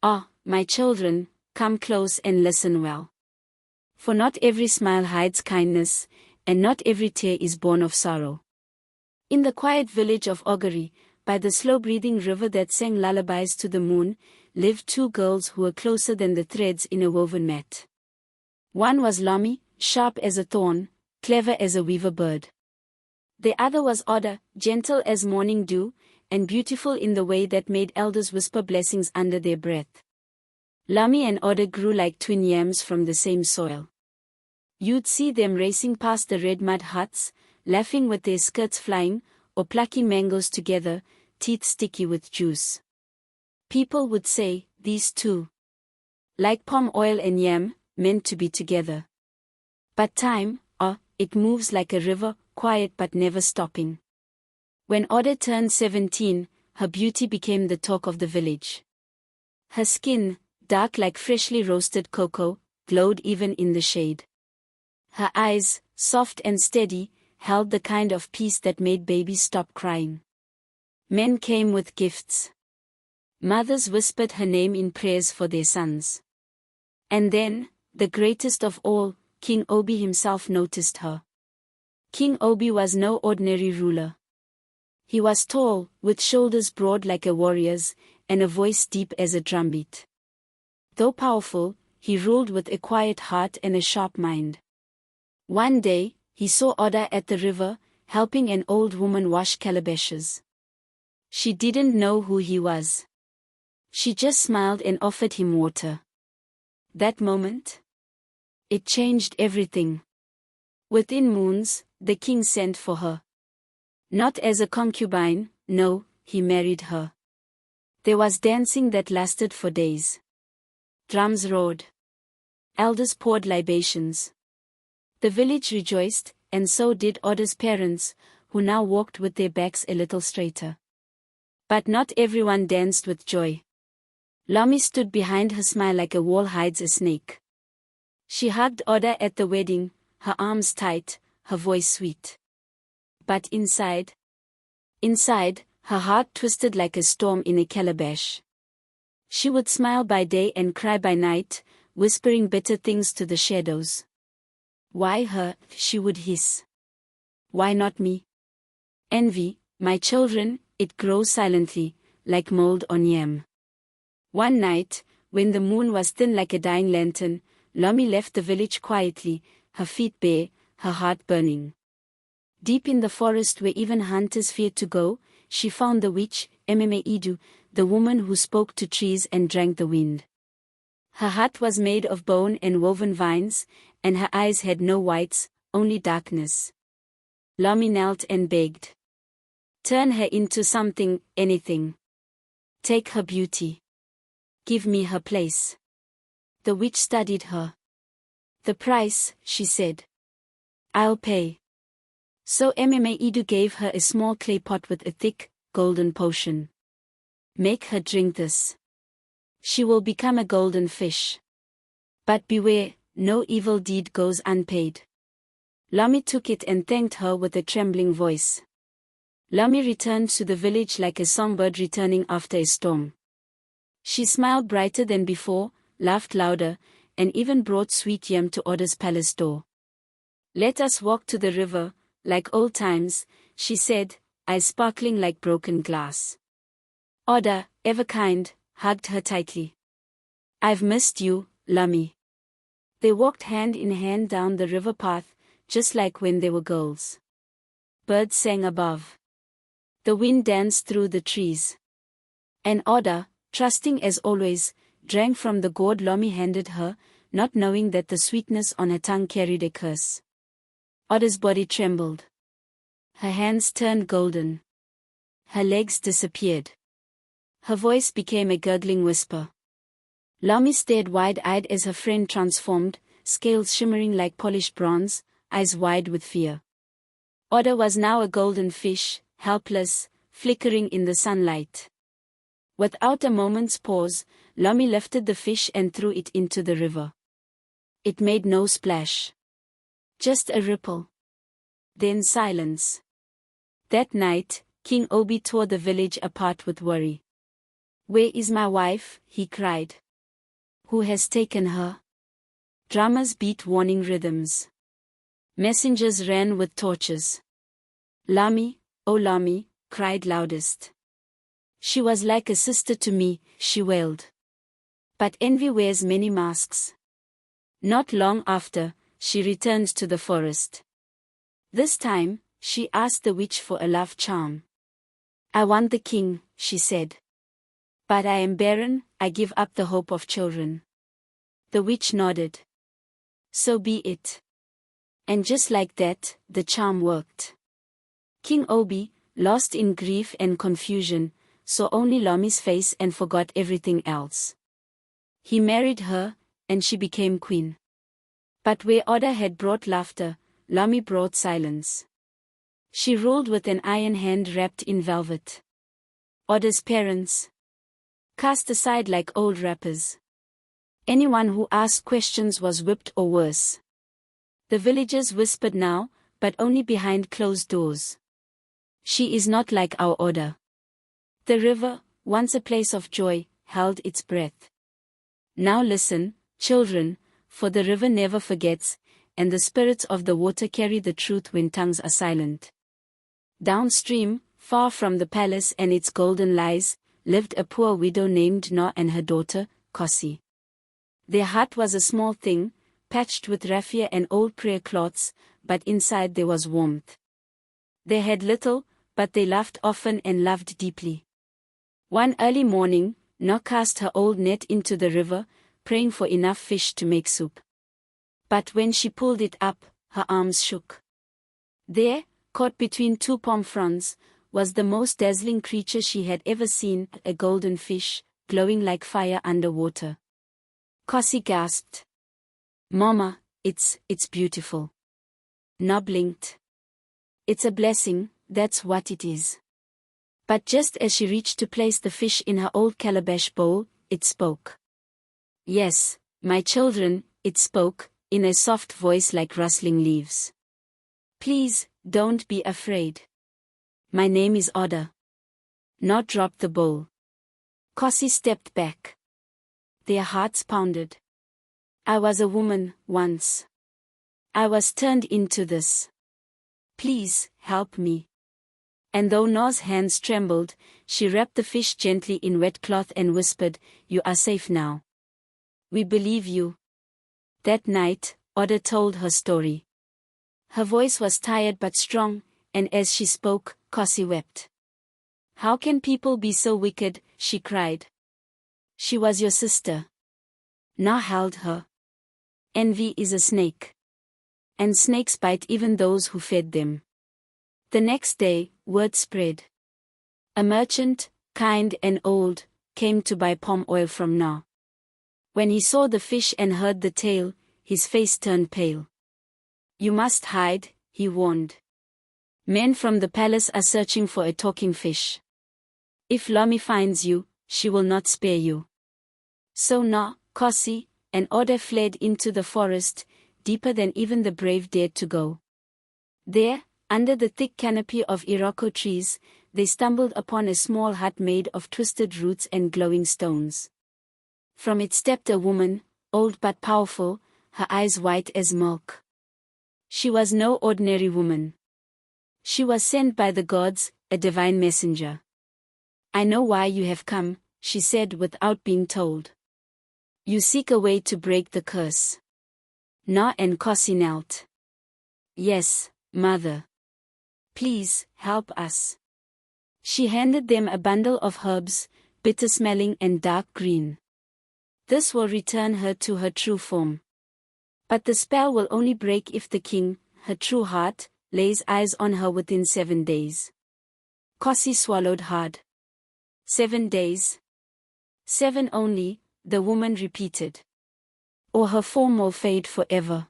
Ah, my children, come close and listen well. For not every smile hides kindness, and not every tear is born of sorrow. In the quiet village of Augury, by the slow-breathing river that sang lullabies to the moon, lived two girls who were closer than the threads in a woven mat. One was Lomi, sharp as a thorn, clever as a weaver bird. The other was Oda, gentle as morning dew, and beautiful in the way that made elders whisper blessings under their breath. Lomi and Oda grew like twin yams from the same soil. You'd see them racing past the red mud huts, laughing with their skirts flying, or plucking mangoes together, teeth sticky with juice. People would say, these two, like palm oil and yam, meant to be together. But time, it moves like a river, quiet but never stopping. When Oda turned 17, her beauty became the talk of the village. Her skin, dark like freshly roasted cocoa, glowed even in the shade. Her eyes, soft and steady, held the kind of peace that made babies stop crying. Men came with gifts. Mothers whispered her name in prayers for their sons. And then, the greatest of all, King Obi himself noticed her. King Obi was no ordinary ruler. He was tall, with shoulders broad like a warrior's, and a voice deep as a drumbeat. Though powerful, he ruled with a quiet heart and a sharp mind. One day, he saw Oda at the river, helping an old woman wash calabashes. She didn't know who he was. She just smiled and offered him water. That moment, it changed everything. Within moons, the king sent for her. Not as a concubine, no, he married her. There was dancing that lasted for days. Drums roared. Elders poured libations. The village rejoiced, and so did Oda's parents, who now walked with their backs a little straighter. But not everyone danced with joy. Lomi stood behind her smile like a wall hides a snake. She hugged Oda at the wedding, her arms tight, her voice sweet. But inside, her heart twisted like a storm in a calabash. She would smile by day and cry by night, whispering bitter things to the shadows. Why her, she would hiss. Why not me? Envy, my children, it grows silently, like mold on yam. One night, when the moon was thin like a dying lantern, Lomi left the village quietly, her feet bare, her heart burning. Deep in the forest where even hunters feared to go, she found the witch, Idu, the woman who spoke to trees and drank the wind. Her hut was made of bone and woven vines, and her eyes had no whites, only darkness. Lomi knelt and begged. Turn her into something, anything. Take her beauty. Give me her place. The witch studied her. The price, she said. I'll pay. So Idu gave her a small clay pot with a thick, golden potion. Make her drink this. She will become a golden fish. But beware, no evil deed goes unpaid. Lomi took it and thanked her with a trembling voice. Lomi returned to the village like a songbird returning after a storm. She smiled brighter than before, laughed louder, and even brought sweet yam to Oda's palace door. Let us walk to the river, like old times, she said, eyes sparkling like broken glass. Oda, ever kind, hugged her tightly. I've missed you, Lomi. They walked hand in hand down the river path, just like when they were girls. Birds sang above. The wind danced through the trees. And Oda, trusting as always, drank from the gourd Lomi handed her, not knowing that the sweetness on her tongue carried a curse. Oda's body trembled. Her hands turned golden. Her legs disappeared. Her voice became a gurgling whisper. Lomi stared wide-eyed as her friend transformed, scales shimmering like polished bronze, eyes wide with fear. Oda was now a golden fish, helpless, flickering in the sunlight. Without a moment's pause, Lomi lifted the fish and threw it into the river. It made no splash. Just a ripple. Then silence. That night, King Obi tore the village apart with worry. "Where is my wife?" he cried. "Who has taken her?" Drummers beat warning rhythms. Messengers ran with torches. "Lami, oh Lami," cried loudest. "She was like a sister to me," she wailed. But envy wears many masks. Not long after, she returned to the forest. This time, she asked the witch for a love charm. "I want the king," she said. "But I am barren, I give up the hope of children." The witch nodded. "So be it." And just like that, the charm worked. King Obi, lost in grief and confusion, saw only Lami's face and forgot everything else. He married her, and she became queen. But where order had brought laughter, Lami brought silence. She ruled with an iron hand wrapped in velvet. Order's parents cast aside like old rappers. Anyone who asked questions was whipped or worse. The villagers whispered now, but only behind closed doors. "She is not like our order." The river, once a place of joy, held its breath. Now listen, children, for the river never forgets, and the spirits of the water carry the truth when tongues are silent. Downstream, far from the palace and its golden lies, lived a poor widow named Na and her daughter, Kosi. Their hut was a small thing, patched with raffia and old prayer cloths, but inside there was warmth. They had little, but they laughed often and loved deeply. One early morning, Na cast her old net into the river, praying for enough fish to make soup. But when she pulled it up, her arms shook. There, caught between two palm fronds, was the most dazzling creature she had ever seen, a golden fish, glowing like fire underwater. Kosi gasped. "Mama, it's beautiful." Na blinked. "It's a blessing, that's what it is." But just as she reached to place the fish in her old calabash bowl, it spoke. "Yes, my children," it spoke, in a soft voice like rustling leaves. "Please, don't be afraid. My name is Order." Na dropped the bowl. Kosi stepped back. Their hearts pounded. "I was a woman, once. I was turned into this. Please, help me." And though Na's hands trembled, she wrapped the fish gently in wet cloth and whispered, "You are safe now. We believe you." That night, Order told her story. Her voice was tired but strong, and as she spoke, Kosi wept. "How can people be so wicked?" she cried. "She was your sister." Na held her. "Envy is a snake. And snakes bite even those who fed them." The next day, word spread. A merchant, kind and old, came to buy palm oil from Na. When he saw the fish and heard the tale, his face turned pale. "You must hide," he warned. "Men from the palace are searching for a talking fish. If Lami finds you, she will not spare you." So Na, Kosi, and Order fled into the forest, deeper than even the brave dared to go. There, under the thick canopy of iroko trees, they stumbled upon a small hut made of twisted roots and glowing stones. From it stepped a woman, old but powerful, her eyes white as milk. She was no ordinary woman. She was sent by the gods, a divine messenger. "I know why you have come," she said without being told. "You seek a way to break the curse." Na and Kosi knelt. "Yes, Mother. Please, help us." She handed them a bundle of herbs, bitter-smelling and dark green. "This will return her to her true form. But the spell will only break if the king, her true heart, lays eyes on her within 7 days." Kosi swallowed hard. 7 days. 7 only, the woman repeated. "Or her form will fade forever.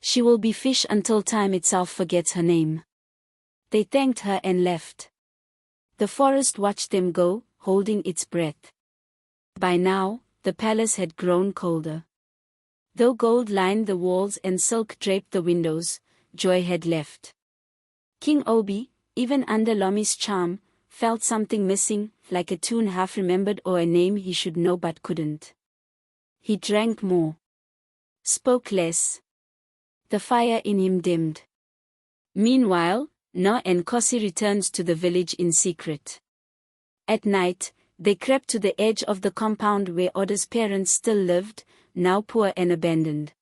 She will be fish until time itself forgets her name." They thanked her and left. The forest watched them go, holding its breath. By now, the palace had grown colder. Though gold lined the walls and silk draped the windows, joy had left. King Obi, even under Lami's charm, felt something missing, like a tune half remembered or a name he should know but couldn't. He drank more. Spoke less. The fire in him dimmed. Meanwhile, Na and Kosi returned to the village in secret. At night, they crept to the edge of the compound where Oda's parents still lived, now poor and abandoned.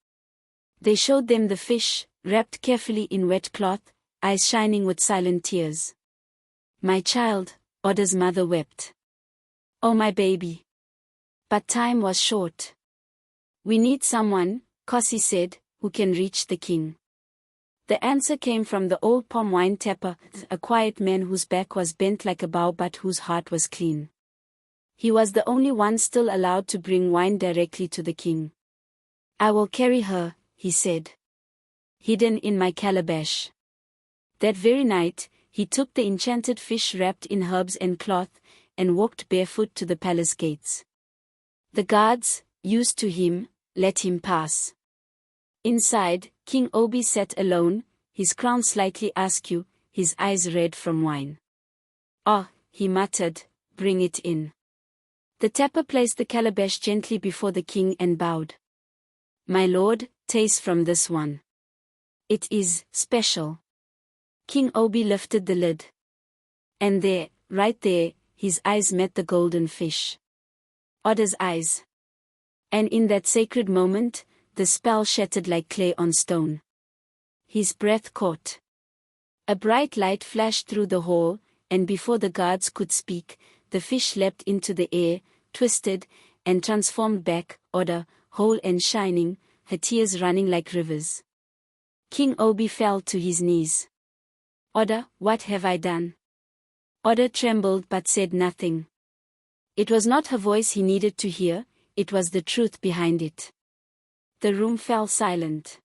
They showed them the fish, wrapped carefully in wet cloth, eyes shining with silent tears. "My child," Oda's mother wept. "Oh my baby." But time was short. "We need someone," Kosi said, "who can reach the king." The answer came from the old palm wine tapper, a quiet man whose back was bent like a bow but whose heart was clean. He was the only one still allowed to bring wine directly to the king. "I will carry her," he said. "Hidden in my calabash." That very night, he took the enchanted fish wrapped in herbs and cloth, and walked barefoot to the palace gates. The guards, used to him, let him pass. Inside, King Obi sat alone, his crown slightly askew, his eyes red from wine. "Ah," he muttered, "bring it in." The tapper placed the calabash gently before the king and bowed. "My lord, taste from this one. It is special." King Obi lifted the lid. And there, right there, his eyes met the golden fish. Oda's eyes. And in that sacred moment, the spell shattered like clay on stone. His breath caught. A bright light flashed through the hall, and before the guards could speak, the fish leapt into the air, twisted, and transformed back, Oda, whole and shining, her tears running like rivers. King Obi fell to his knees. "Oda, what have I done?" Oda trembled but said nothing. It was not her voice he needed to hear, it was the truth behind it. The room fell silent.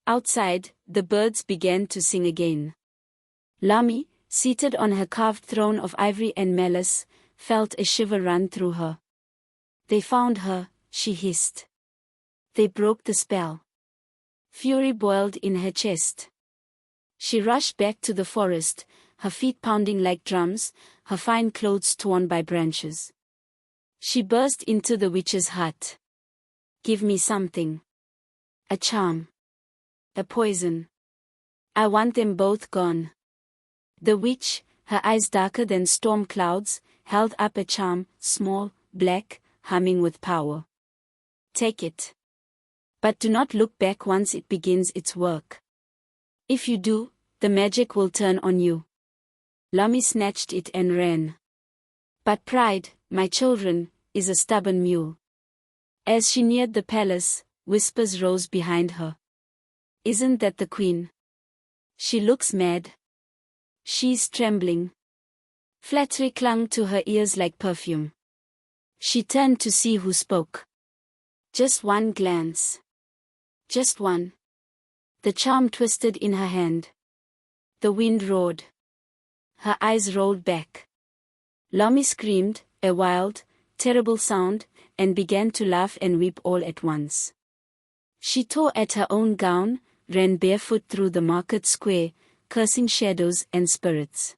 Outside, the birds began to sing again. Lami, seated on her carved throne of ivory and malice, felt a shiver run through her. "They found her," she hissed. "They broke the spell." Fury boiled in her chest. She rushed back to the forest, her feet pounding like drums, her fine clothes torn by branches. She burst into the witch's hut. "Give me something. A charm. A poison. I want them both gone." The witch, her eyes darker than storm clouds, held up a charm, small, black, humming with power. "Take it. But do not look back once it begins its work. If you do, the magic will turn on you." Lami snatched it and ran. But pride, my children, is a stubborn mule. As she neared the palace, whispers rose behind her. "Isn't that the queen? She looks mad. She's trembling." Flattery clung to her ears like perfume. She turned to see who spoke. Just one glance. Just one. The charm twisted in her hand. The wind roared. Her eyes rolled back. Lami screamed, a wild, terrible sound, and began to laugh and weep all at once. She tore at her own gown, ran barefoot through the market square, cursing shadows and spirits.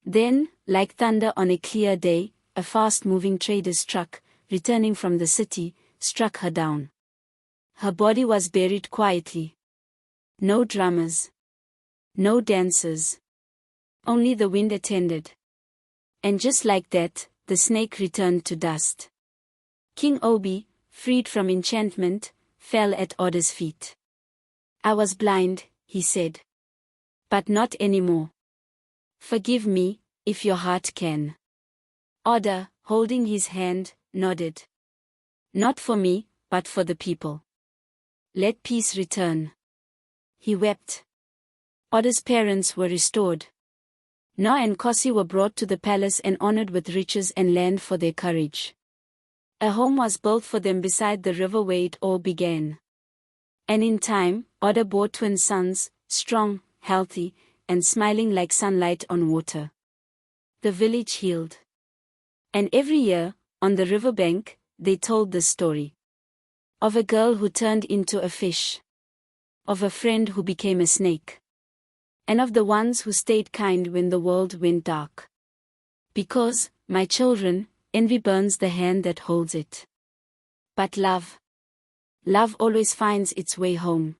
Then, like thunder on a clear day, a fast-moving trader's truck, returning from the city, struck her down. Her body was buried quietly. No drummers. No dancers. Only the wind attended. And just like that, the snake returned to dust. King Obi, freed from enchantment, fell at Oda's feet. "I was blind," he said. "But not anymore. Forgive me, if your heart can." Oda, holding his hand, nodded. "Not for me, but for the people. Let peace return." He wept. Oda's parents were restored. Na and Kosi were brought to the palace and honored with riches and land for their courage. A home was built for them beside the river where it all began. And in time, Oda bore twin sons, strong, healthy, and smiling like sunlight on water. The village healed. And every year, on the riverbank, they told the story. Of a girl who turned into a fish. Of a friend who became a snake. And of the ones who stayed kind when the world went dark. Because, my children, envy burns the hand that holds it. But love always finds its way home.